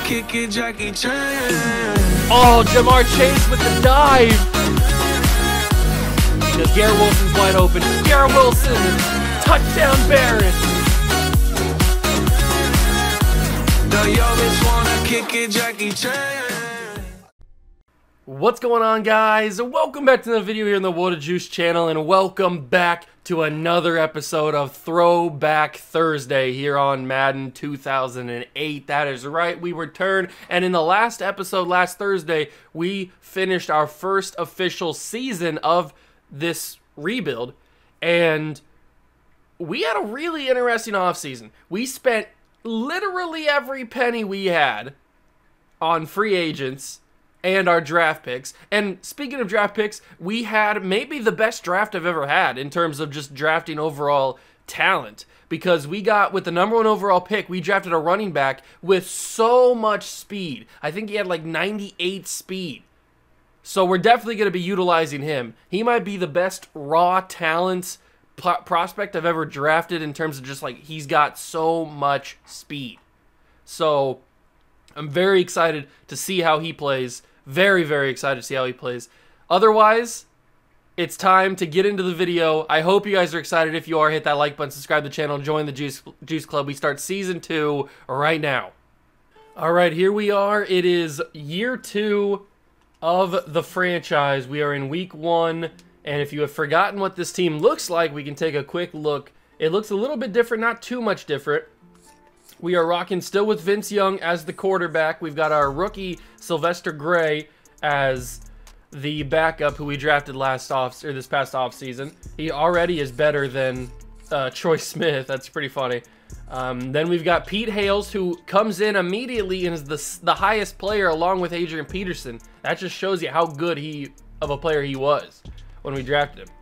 kick it, Jackie Chan. Oh, Jamar Chase with the dive. Because Garrett Wilson's wide open. Garrett Wilson, touchdown Barrett. The yo bitch wanna kick it, Jackie Chan. What's going on, guys? Welcome back to the video here on the Water Juice channel, and welcome back to another episode of Throwback Thursday here on Madden 2008. That is right, we returned, and in the last episode, last Thursday, we finished our first official season of this rebuild, and we had a really interesting offseason. We spent literally every penny we had on free agents and our draft picks. And speaking of draft picks, we had maybe the best draft I've ever had in terms of just drafting overall talent. Because we got, with the #1 overall pick, we drafted a running back with so much speed. I think he had like 98 speed. So we're definitely going to be utilizing him. He might be the best raw talent prospect I've ever drafted in terms of just like, he's got so much speed. So I'm very excited to see how he plays. Very, very excited to see how he plays. Otherwise, it's time to get into the video. I hope you guys are excited. If you are, hit that like button, subscribe to the channel, join the Juice Club. We start Season 2 right now. All right, here we are. It is year 2 of the franchise. We are in week 1, and if you have forgotten what this team looks like, we can take a quick look. It looks a little bit different, not too much different. We are rocking still with Vince Young as the quarterback. We've got our rookie Sylvester Gray as the backup, who we drafted this past offseason. He already is better than Troy Smith. That's pretty funny. Then we've got Pete Hales, who comes in immediately and is the highest player along with Adrian Peterson. That just shows you how good of a player he was when we drafted him.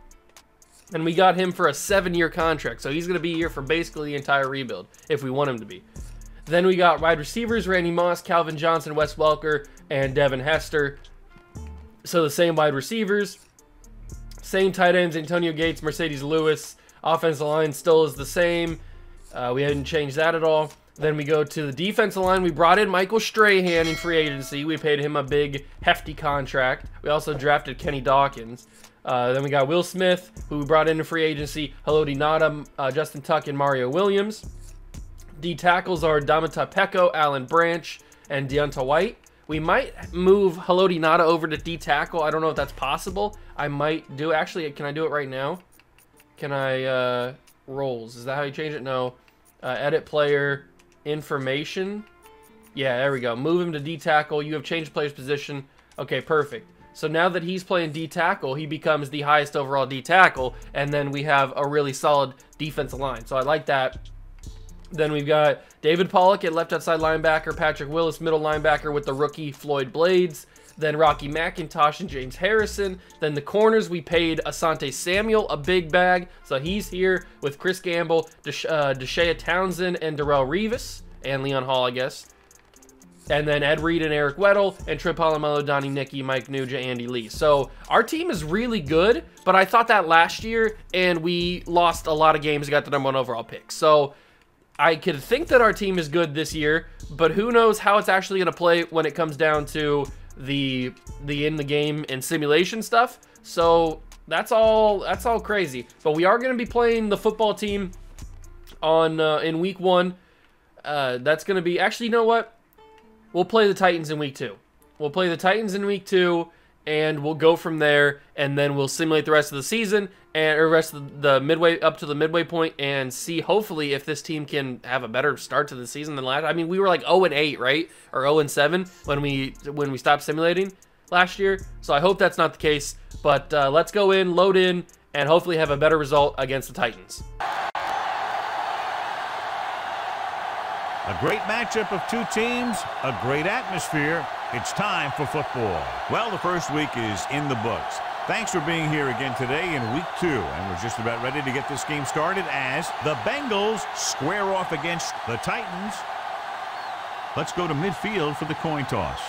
And we got him for a 7-year contract, so he's going to be here for basically the entire rebuild, if we want him to be. Then we got wide receivers, Randy Moss, Calvin Johnson, Wes Welker, and Devin Hester. So the same wide receivers. Same tight ends, Antonio Gates, Mercedes Lewis. Offensive line still is the same. We hadn't changed that at all. Then we go to the defensive line. We brought in Michael Strahan in free agency. We paid him a big, hefty contract. We also drafted Kenny Dawkins. Then we got Will Smith, who we brought into free agency, Haloti Ngata, Justin Tuck, and Mario Williams. D tackles are Damata Pecco, Alan Branch, and Deonta White. We might move Haloti Ngata over to D tackle. I don't know if that's possible. I might do. Actually, can I do it right now? Can I roles? Is that how you change it? No. Edit player information. Yeah, there we go. Move him to D tackle. You have changed player's position. Okay, perfect. So now that he's playing D tackle, he becomes the highest overall D tackle, and then we have a really solid defensive line. So I like that. Then we've got David Pollock at left outside linebacker, Patrick Willis middle linebacker with the rookie Floyd Blades, then Rocky McIntosh and James Harrison. Then the corners, we paid Asante Samuel a big bag, so he's here with Chris Gamble, Deshea Townsend, and Darrell Revis, and Leon Hall, I guess. And then Ed Reed and Eric Weddle, and Trip Polamalu, Donnie Nicky, Mike Nugent, Andy Lee. So our team is really good, but I thought that last year, and we lost a lot of games, got the #1 overall pick. So I could think that our team is good this year, but who knows how it's actually going to play when it comes down to the in-the-game and simulation stuff. So that's all crazy. But we are going to be playing the football team on in week 1. That's going to be, actually, you know what? We'll play the Titans in week 2. We'll play the Titans in week 2, and we'll go from there, and then we'll simulate the rest of the season, or rest of the midway, up to the midway point, and see, hopefully, if this team can have a better start to the season than last. I mean, we were like 0-8, right? Or 0-7 when we stopped simulating last year. So I hope that's not the case. But let's go in, load in, and hopefully have a better result against the Titans. A great matchup of two teams, a great atmosphere. It's time for football. Well, the first week is in the books. Thanks for being here again today in week 2. And we're just about ready to get this game started as the Bengals square off against the Titans. Let's go to midfield for the coin toss.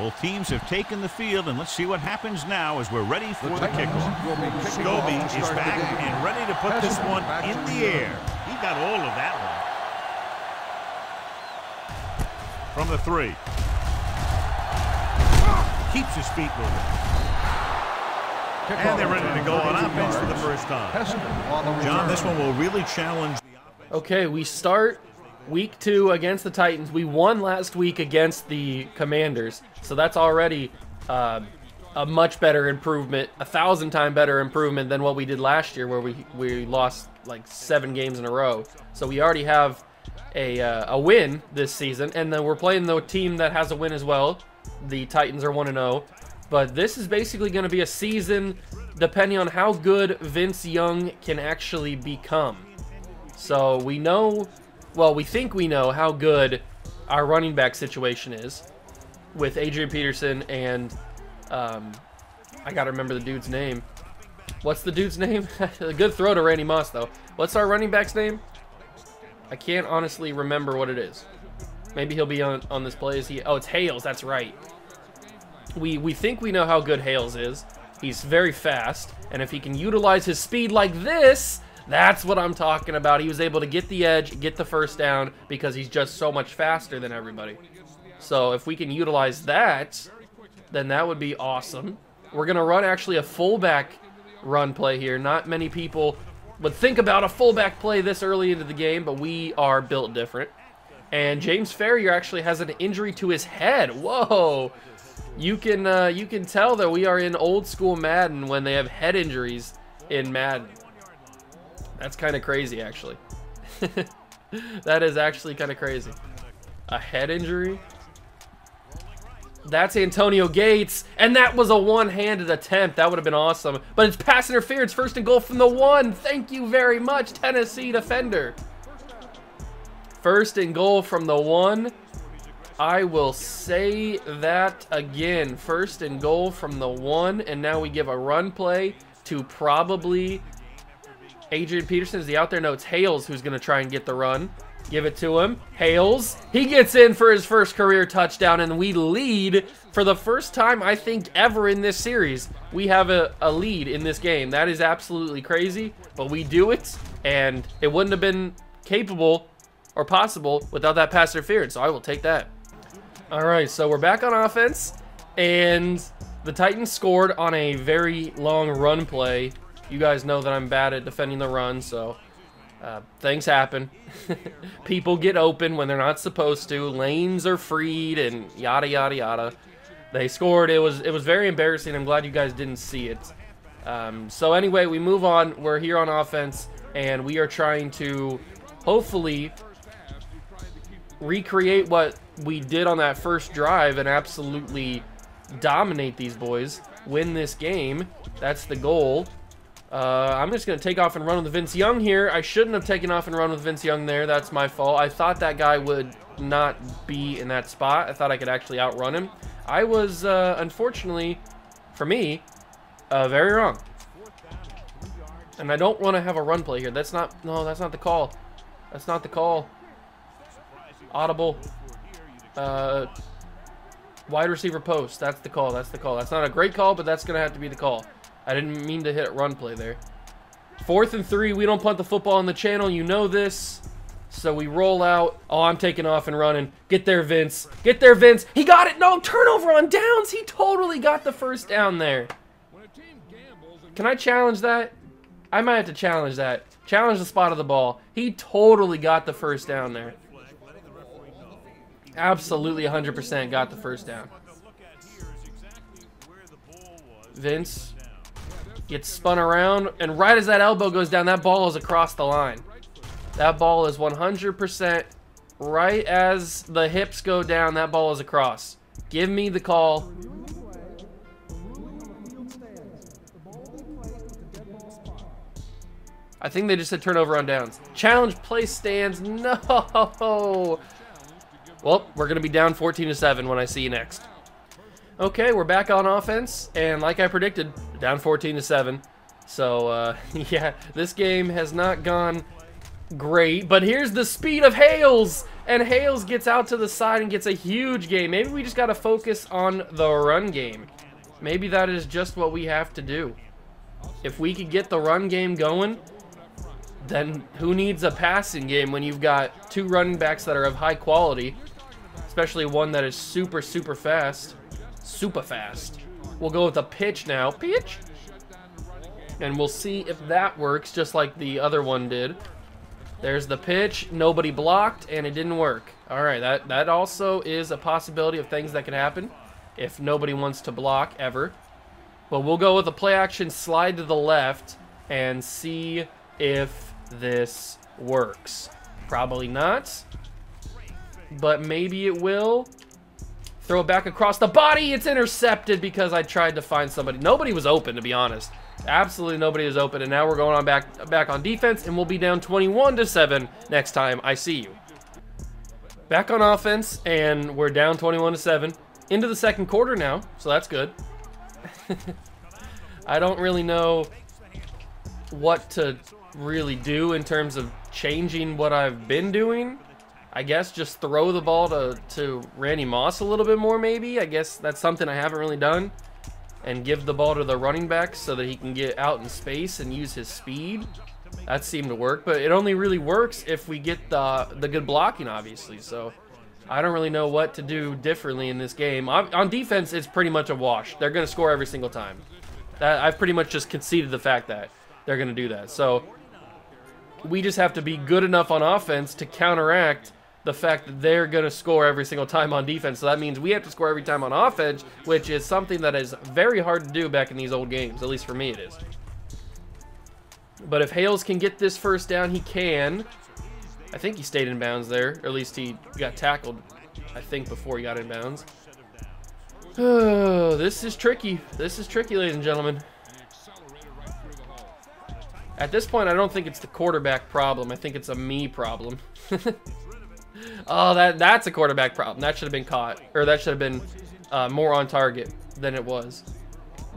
Both teams have taken the field, and let's see what happens now as we're ready for the kickoff. Scobie is back and ready to put this one in the air. He got all of that one. From the 3. Keeps his feet moving. And they're ready to go on offense for the first time. John, this one will really challenge the offense. Okay, we start week 2 against the Titans. We won last week against the Commanders, so that's already a much better improvement, 1,000-time better improvement than what we did last year, where we lost like 7 games in a row. So we already have a win this season, and then we're playing the team that has a win as well. The Titans are 1-0, but this is basically going to be a season depending on how good Vince Young can actually become. So we know, well, we think we know how good our running back situation is with Adrian Peterson and I gotta remember the dude's name. What's the dude's name? A good throw to Randy Moss, though. What's our running back's name? I can't honestly remember what it is. Maybe he'll be on this play. Oh, it's Hales. That's right. We think we know how good Hales is. He's very fast, and if he can utilize his speed like this, that's what I'm talking about. He was able to get the edge, get the first down, because he's just so much faster than everybody. So if we can utilize that, then that would be awesome. We're going to run actually a fullback run play here. Not many people would think about a fullback play this early into the game, but we are built different. And James Ferrier actually has an injury to his head. Whoa! You can tell that we are in old school Madden when they have head injuries in Madden. That's kind of crazy, actually. That is actually kind of crazy. A head injury? That's Antonio Gates, and that was a one-handed attempt. That would have been awesome. But it's pass interference, 1st and goal from the 1. Thank you very much, Tennessee defender. 1st and goal from the 1. I will say that again. 1st and goal from the 1, and now we give a run play to probably Adrian Peterson. Is he out there? No, it's Hales who's going to try and get the run. Give it to him. Hales. He gets in for his first career touchdown, and we lead for the first time, I think, ever in this series. We have a lead in this game. That is absolutely crazy, but we do it, and it wouldn't have been capable or possible without that pass interference, so I will take that. All right, so we're back on offense, and the Titans scored on a very long run play. You guys know that I'm bad at defending the run, so things happen. People get open when they're not supposed to. Lanes are freed and yada, yada, yada. They scored. It was very embarrassing. I'm glad you guys didn't see it. So anyway, we move on. We're here on offense, and we are trying to hopefully recreate what we did on that first drive and absolutely dominate these boys, win this game. That's the goal. I'm just going to take off and run with Vince Young here. I shouldn't have taken off and run with Vince Young there. That's my fault. I thought that guy would not be in that spot. I thought I could actually outrun him. I was, unfortunately, for me, very wrong. And I don't want to have a run play here. That's not, no, that's not the call. That's not the call. Audible. Wide receiver post. That's the call. That's the call. That's not a great call, but that's going to have to be the call. I didn't mean to hit run play there. 4th and 3. We don't punt the football on the channel. You know this. So we roll out. Oh, I'm taking off and running. Get there, Vince. Get there, Vince. He got it. No, turnover on downs. He totally got the first down there. Can I challenge that? I might have to challenge that. Challenge the spot of the ball. He totally got the first down there. Absolutely 100% got the first down. Vince gets spun around, and right as that elbow goes down, that ball is across the line. That ball is 100% right as the hips go down, that ball is across. Give me the call. I think they just said turnover on downs. Challenge play stands. No. Well, we're going to be down 14-7 when I see you next. Okay, we're back on offense, and like I predicted, down 14-7. So, yeah, this game has not gone great. But here's the speed of Hales. And Hales gets out to the side and gets a huge gain. Maybe we just got to focus on the run game. Maybe that is just what we have to do. If we could get the run game going, then who needs a passing game when you've got 2 running backs that are of high quality, especially one that is super, super fast. Super fast. We'll go with a pitch now. Pitch. And we'll see if that works just like the other one did. There's the pitch. Nobody blocked, and it didn't work. All right, that also is a possibility of things that can happen if nobody wants to block ever. But we'll go with a play action slide to the left and see if this works. Probably not, but maybe it will. Throw it back across the body. It's intercepted because I tried to find somebody. Nobody was open, to be honest. Absolutely nobody is open, and now we're going on back on defense, and we'll be down 21-7 next time I see you. Back on offense, and we're down 21-7 into the second quarter now, so that's good. I don't really know what to really do in terms of changing what I've been doing. I guess just throw the ball to Randy Moss a little bit more, maybe. I guess that's something I haven't really done. And give the ball to the running back so that he can get out in space and use his speed. That seemed to work, but it only really works if we get the good blocking, obviously. So I don't really know what to do differently in this game. On defense, it's pretty much a wash. They're going to score every single time. I've pretty much just conceded the fact that they're going to do that. So we just have to be good enough on offense to counteract the fact that they're going to score every single time on defense. So that means we have to score every time on offense, which is something that is very hard to do back in these old games. At least for me it is. But if Hales can get this first down, he can. I think he stayed in bounds there. Or at least he got tackled, I think, before he got in bounds. Oh, this is tricky. This is tricky, ladies and gentlemen. At this point, I don't think it's the quarterback problem. I think it's a me problem. Oh, that's a quarterback problem. That should have been caught. Or that should have been more on target than it was.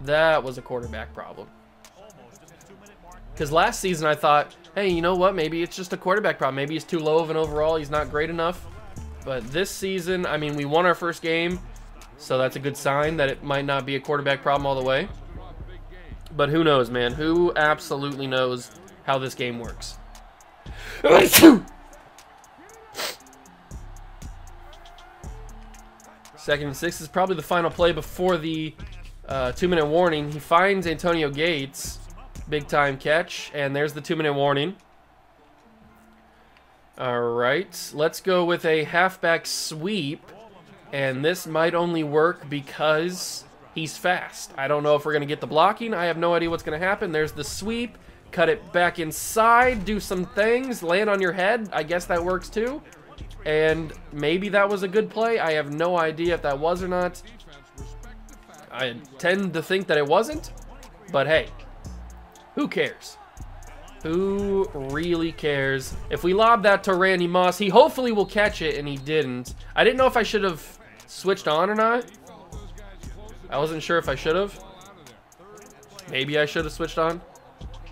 That was a quarterback problem. Because last season I thought, hey, you know what? Maybe it's just a quarterback problem. Maybe he's too low of an overall. He's not great enough. But this season, I mean, we won our first game. So that's a good sign that it might not be a quarterback problem all the way. But who knows, man? Who absolutely knows how this game works? Second and 6 is probably the final play before the 2-minute warning. He finds Antonio Gates. Big time catch. And there's the 2-minute warning. All right. Let's go with a halfback sweep. And this might only work because he's fast. I don't know if we're going to get the blocking. I have no idea what's going to happen. There's the sweep. Cut it back inside. Do some things. Land on your head. I guess that works too. And maybe that was a good play. I have no idea if that was or not. I tend to think that it wasn't. But hey, who cares? Who really cares? If we lob that to Randy Moss, he hopefully will catch it, and he didn't. I didn't know if I should have switched on or not. I wasn't sure if I should have. Maybe I should have switched on.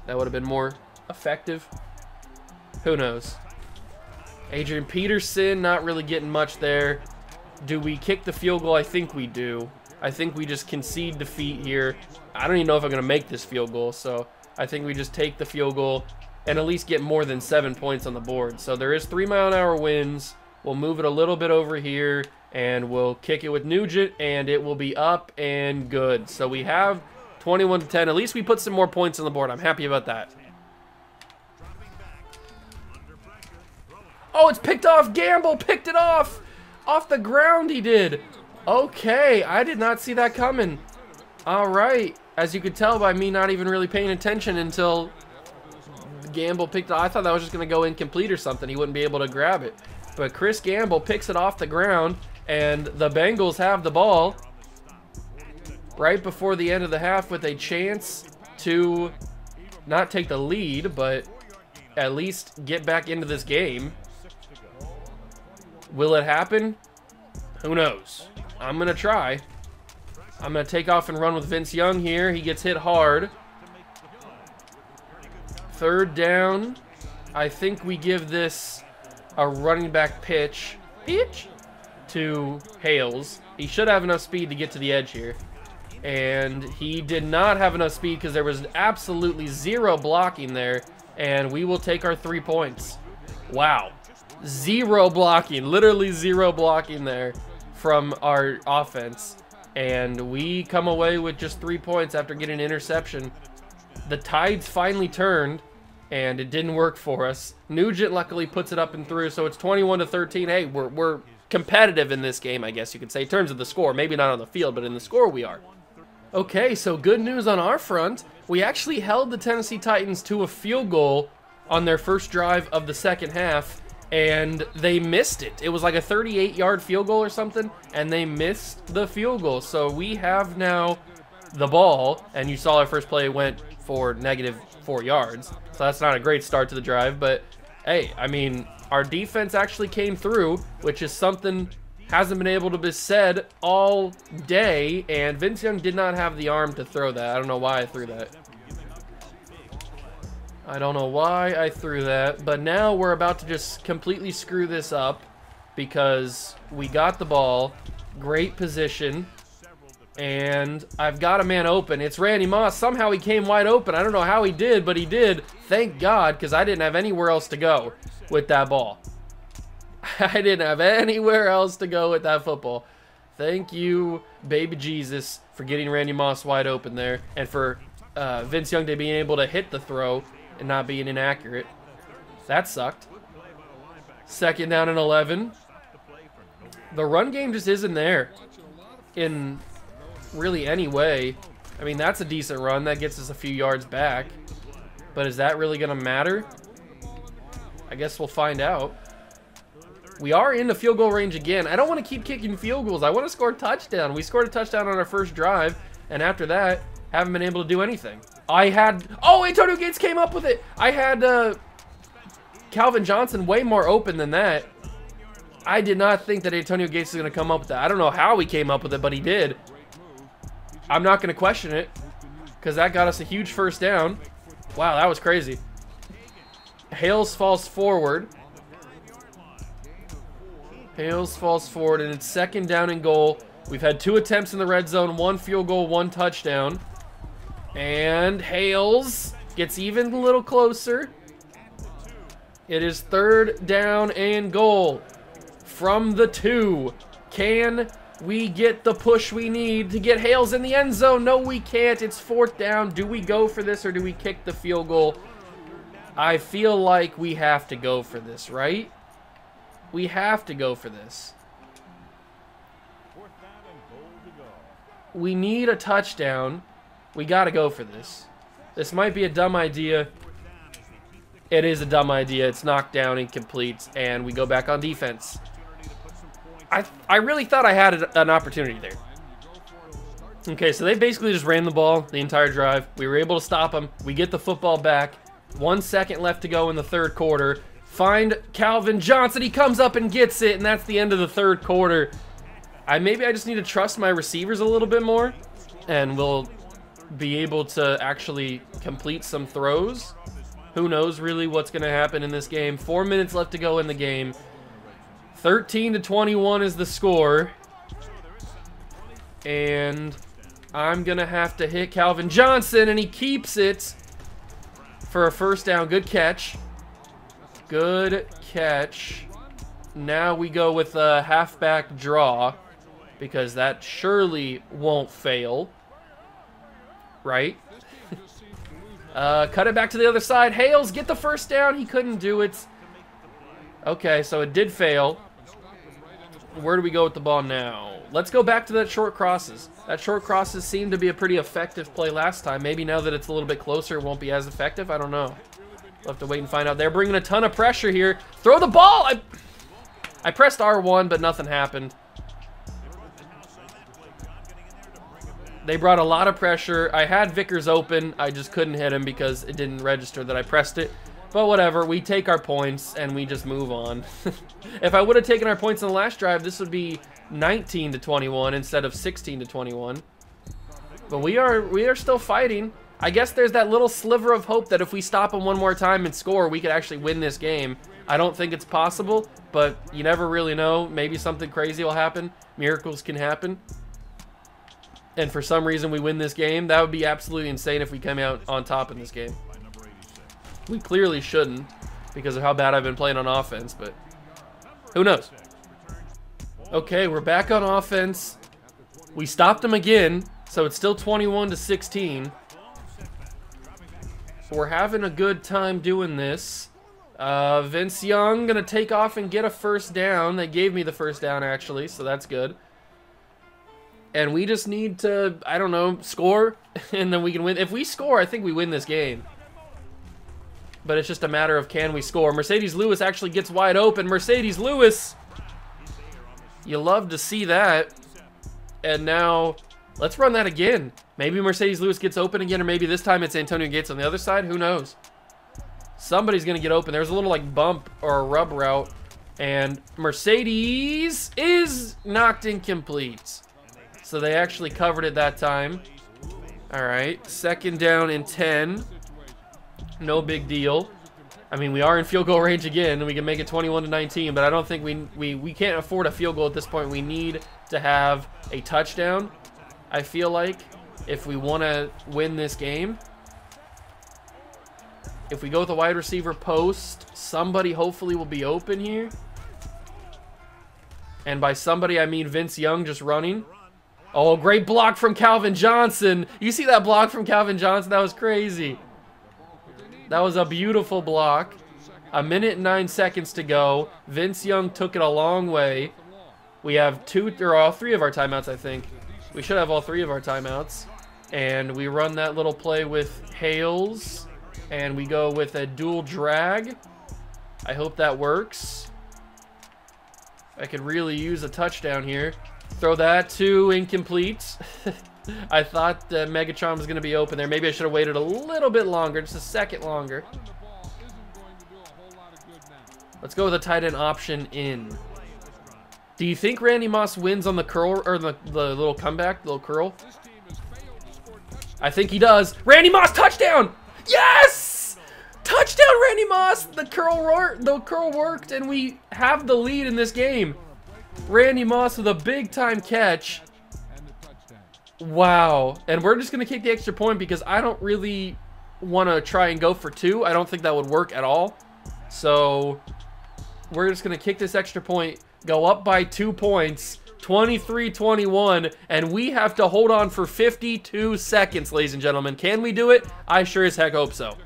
That would have been more effective. Who knows? Adrian Peterson, not really getting much there. Do we kick the field goal? I think we do. I think we just concede defeat here. I don't even know if I'm going to make this field goal, so I think we just take the field goal and at least get more than 7 points on the board. So there is 3-mile-an-hour winds. We'll move it a little bit over here, and we'll kick it with Nugent, and it will be up and good. So we have 21-10. At least we put some more points on the board. I'm happy about that. Oh, it's picked off. Gamble picked it off. Off the ground he did. Okay, I did not see that coming. All right. As you could tell by me not even really paying attention until Gamble picked it. I thought that was just going to go incomplete or something. He wouldn't be able to grab it. But Chris Gamble picks it off the ground, and the Bengals have the ball right before the end of the half with a chance to not take the lead, but at least get back into this game. Will it happen? Who knows? I'm going to try. I'm going to take off and run with Vince Young here. He gets hit hard. Third down I think we give this a running back pitch to Hales. He should have enough speed to get to the edge here. And he did not have enough speed because there was absolutely zero blocking there. And we will take our 3 points. Wow. Zero blocking. Literally zero blocking there from our offense. And we come away with just 3 points after getting an interception. The tides finally turned, and it didn't work for us. Nugent luckily puts it up and through, so it's 21-13. Hey, we're competitive in this game, I guess you could say, in terms of the score. Maybe not on the field, but in the score we are. Okay, so good news on our front. We actually held the Tennessee Titans to a field goal on their first drive of the second half, and they missed it. It was like a 38-yard field goal or something, and they missed the field goal. So we have now the ball, and you saw our first play went for -4 yards. So that's not a great start to the drive, but hey, I mean, our defense actually came through, which is something hasn't been able to be said all day, and Vince Young did not have the arm to throw that. I don't know why I threw that. I don't know why I threw that, but now we're about to just completely screw this up because we got the ball, great position, and I've got a man open. It's Randy Moss. Somehow he came wide open. I don't know how he did, but he did. Thank God, because I didn't have anywhere else to go with that ball. I didn't have anywhere else to go with that football. Thank you, baby Jesus, for getting Randy Moss wide open there, and for Vince Young to being able to hit the throw and not being inaccurate. That sucked. 2nd down and 11. The run game just isn't there in really any way. I mean, that's a decent run. That gets us a few yards back. But is that really going to matter? I guess we'll find out. We are in the field goal range again. I don't want to keep kicking field goals. I want to score a touchdown. We scored a touchdown on our first drive, and after that, haven't been able to do anything. Oh, Antonio Gates came up with it. I had Calvin Johnson way more open than that. I did not think that Antonio Gates was going to come up with that. I don't know how he came up with it, but he did. I'm not going to question it because that got us a huge first down. Wow, that was crazy. Hales falls forward. Hales falls forward, and it's 2nd down and goal. We've had 2 attempts in the red zone, 1 field goal, 1 touchdown. And Hales gets even a little closer. It is 3rd down and goal from the 2. Can we get the push we need to get Hales in the end zone? No, we can't. It's 4th down. Do we go for this or do we kick the field goal? I feel like we have to go for this, right? We have to go for this. We need a touchdown. We got to go for this. This might be a dumb idea. It is a dumb idea. It's knocked down, incomplete, and we go back on defense. I really thought I had an opportunity there. Okay, so they basically just ran the ball the entire drive. We were able to stop them. We get the football back. 1 second left to go in the 3rd quarter. Find Calvin Johnson. He comes up and gets it, and that's the end of the 3rd quarter. Maybe I just need to trust my receivers a little bit more, and we'll be able to actually complete some throws. Who knows really what's going to happen in this game. 4 minutes left to go in the game. 13-21 is the score. And I'm going to have to hit Calvin Johnson, and he keeps it for a first down. Good catch. Good catch. Now we go with a halfback draw because that surely won't fail. Right? Cut it back to the other side. Hales, get the first down. He couldn't do it. Okay, so it did fail. Where do we go with the ball now? Let's go back to that short crosses. That short crosses seemed to be a pretty effective play last time. Maybe now that it's a little bit closer, it won't be as effective. I don't know. We'll have to wait and find out. They're bringing a ton of pressure here. Throw the ball! I pressed R1, but nothing happened. They brought a lot of pressure. I had Vickers open. I just couldn't hit him because it didn't register that I pressed it. But whatever. We take our points, and we just move on. If I would have taken our points in the last drive, this would be 19-21 instead of 16-21. But we are still fighting. I guess there's that little sliver of hope that if we stop them one more time and score, we could actually win this game. I don't think it's possible, but you never really know. Maybe something crazy will happen. Miracles can happen. And for some reason we win this game. That would be absolutely insane if we come out on top in this game. We clearly shouldn't because of how bad I've been playing on offense, but who knows? Okay, we're back on offense. We stopped them again, so it's still 21-16. We're having a good time doing this. Vince Young gonna take off and get a first down. They gave me the first down, actually, so that's good. And we just need to, I don't know, score, and then we can win. If we score, I think we win this game. But it's just a matter of can we score. Mercedes Lewis actually gets wide open. Mercedes Lewis! You love to see that. And now, let's run that again. Maybe Mercedes Lewis gets open again, or maybe this time it's Antonio Gates on the other side. Who knows? Somebody's going to get open. There's a little like bump or a rub route. And Mercedes is knocked incomplete. So they actually covered it that time. All right, 2nd down and 10. No big deal. I mean, we are in field goal range again, and we can make it 21-19, but I don't think we can't afford a field goal at this point. We need to have a touchdown, I feel like, if we want to win this game. If we go with a wide receiver post, somebody hopefully will be open here. And by somebody, I mean Vince Young just running. Oh, great block from Calvin Johnson. You see that block from Calvin Johnson? That was crazy. That was a beautiful block. 1 minute and 9 seconds to go. Vince Young took it a long way. We have all three of our timeouts, I think. We should have all 3 of our timeouts. And we run that little play with Hales. And we go with a dual drag. I hope that works. I could really use a touchdown here. Throw that to incomplete. I thought Megatron was going to be open there. Maybe I should have waited a little bit longer, just a second longer. Let's go with a tight end option in. Do you think Randy Moss wins on the curl, or the little comeback, the little curl? I think he does. Randy Moss, touchdown! Yes! Touchdown, Randy Moss! The curl worked, and we have the lead in this game. Randy Moss with a big-time catch. Wow. And we're just going to kick the extra point because I don't really want to try and go for 2. I don't think that would work at all. So we're just going to kick this extra point, go up by 2 points, 23-21, and we have to hold on for 52 seconds, ladies and gentlemen. Can we do it? I sure as heck hope so.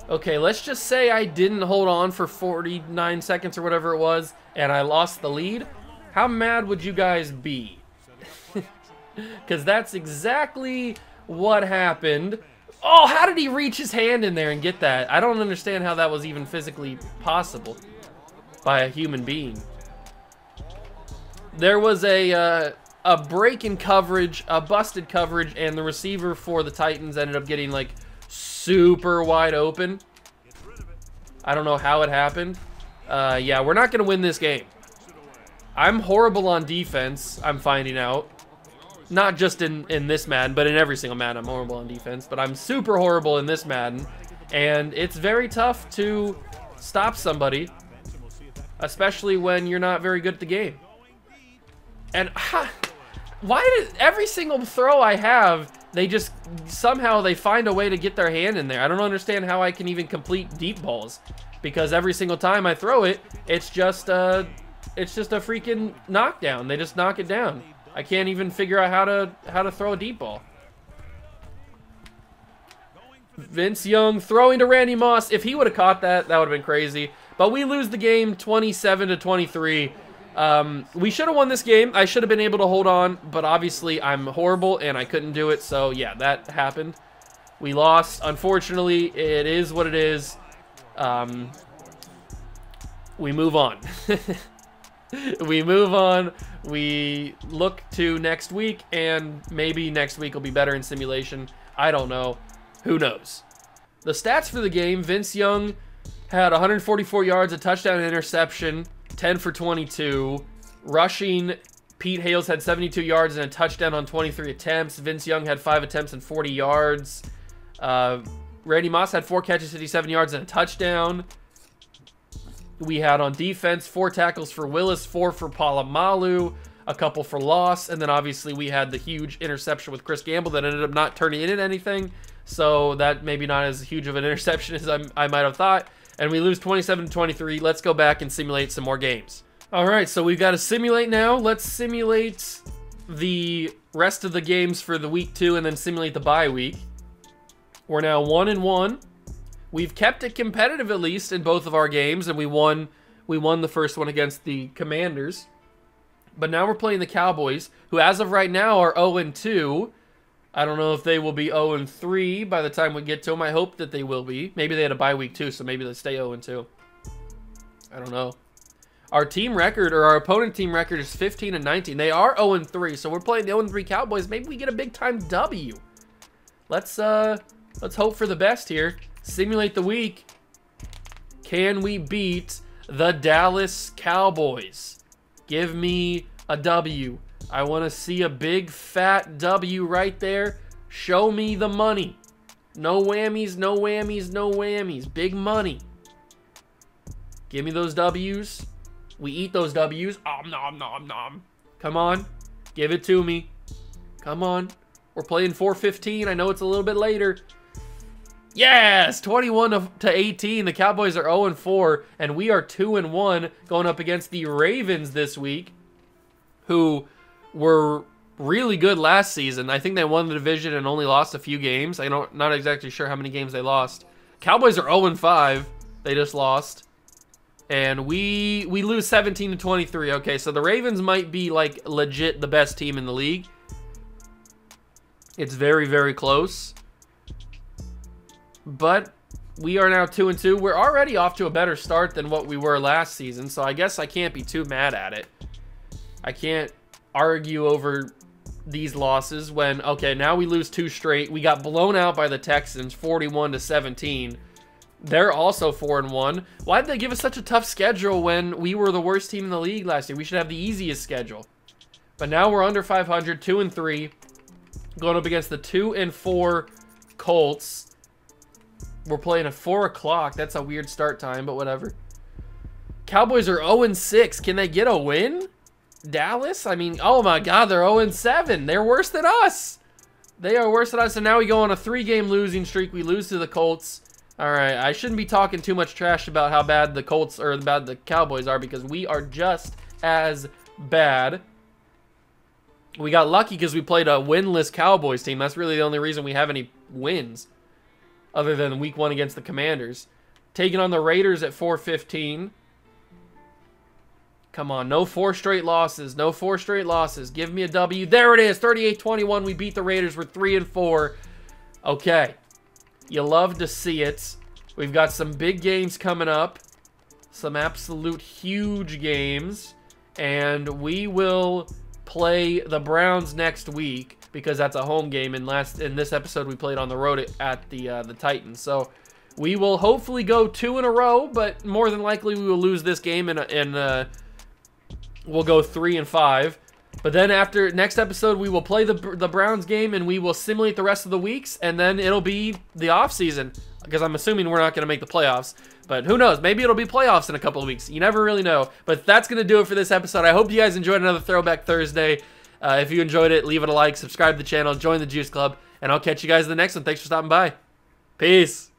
Okay, let's just say I didn't hold on for 49 seconds or whatever it was, and I lost the lead. How mad would you guys be? Because that's exactly what happened. Oh, how did he reach his hand in there and get that? I don't understand how that was even physically possible by a human being. There was a break in coverage, a busted coverage, and the receiver for the Titans ended up getting like super wide open. I don't know how it happened. Yeah, we're not going to win this game. I'm horrible on defense, I'm finding out. Not just in this Madden, but in every single Madden I'm horrible on defense. But I'm super horrible in this Madden. And it's very tough to stop somebody, especially when you're not very good at the game. And why did every single throw I have, they just somehow they find a way to get their hand in there. I don't understand how I can even complete deep balls, because every single time I throw it, it's just a freaking knockdown. They just knock it down. I can't even figure out how to throw a deep ball. Vince Young throwing to Randy Moss. If he would have caught that, that would have been crazy. But we lose the game 27-23. We should have won this game. I should have been able to hold on, but obviously I'm horrible and I couldn't do it. So yeah, that happened. We lost. Unfortunately, it is what it is. We move on. We move on. We look to next week, and maybe next week will be better in simulation. I don't know. Who knows? The stats for the game: Vince Young had 144 yards, a touchdown, and interception, 10 for 22. Rushing, Pete Hales had 72 yards and a touchdown on 23 attempts. Vince Young had 5 attempts and 40 yards. Randy Moss had 4 catches, 57 yards, and a touchdown. We had on defense 4 tackles for Willis, 4 for Polamalu, a couple for loss, and then obviously we had the huge interception with Chris Gamble that ended up not turning into anything. So that maybe not as huge of an interception as I might have thought. And we lose 27-23. Let's go back and simulate some more games. All right, so we've got to simulate now. Let's simulate the rest of the games for the week 2 and then simulate the bye week. We're now 1-1. We've kept it competitive at least in both of our games, and we won the first one against the Commanders. But now we're playing the Cowboys, who as of right now are 0-2. I don't know if they will be 0-3 by the time we get to them. I hope that they will be. Maybe they had a bye week too, so maybe they stay 0-2. I don't know. Our team record, or our opponent team record, is 15-19. They are 0-3, so we're playing the 0-3 Cowboys. Maybe we get a big time W. Let's hope for the best here. Simulate the week. Can we beat the Dallas Cowboys? Give me a W. I want to see a big fat W right there. Show me the money. No whammies, no whammies, no whammies. Big money. Give me those W's. We eat those W's. Nom, nom, nom. Come on. Give it to me. Come on. We're playing 4:15. I know it's a little bit later. Yes! 21-18. The Cowboys are 0-4, and we are 2-1 going up against the Ravens this week, who were really good last season. I think they won the division and only lost a few games. Not exactly sure how many games they lost. Cowboys are 0-5. They just lost. And we lose 17-23. Okay, so the Ravens might be like legit the best team in the league. It's very, very close. But we are now 2-2. We're already off to a better start than what we were last season, so I guess I can't be too mad at it. I can't argue over these losses when, okay, now we lose 2 straight. We got blown out by the Texans 41-17. They're also 4-1. Why did they give us such a tough schedule when we were the worst team in the league last year? We should have the easiest schedule. But now we're under 500, 2-3, going up against the 2-4 Colts. We're playing at 4 o'clock. That's a weird start time, but whatever. Cowboys are 0-6. Can they get a win? Dallas? I mean, oh my God, they're 0-7. They're worse than us. They are worse than us, and now we go on a 3-game losing streak. We lose to the Colts. All right, I shouldn't be talking too much trash about how bad the Colts or how bad the Cowboys are, because we are just as bad. We got lucky because we played a winless Cowboys team. That's really the only reason we have any wins, other than week 1 against the Commanders. Taking on the Raiders at 4:15. Come on, no 4 straight losses. No 4 straight losses. Give me a W. There it is, 38-21. We beat the Raiders. We're 3-4. Okay. You love to see it. We've got some big games coming up. Some absolute huge games. And we will play the Browns next week, because that's a home game. And in this episode, we played on the road at the Titans. So we will hopefully go 2 in a row, but more than likely we will lose this game and we'll go 3-5. But then after next episode, we will play the Browns game and we will simulate the rest of the weeks, and then it'll be the off season, because I'm assuming we're not going to make the playoffs. But who knows? Maybe it'll be playoffs in a couple of weeks. You never really know. But that's going to do it for this episode. I hope you guys enjoyed another Throwback Thursday. If you enjoyed it, leave it a like, subscribe to the channel, join the Juice Club, and I'll catch you guys in the next one. Thanks for stopping by. Peace.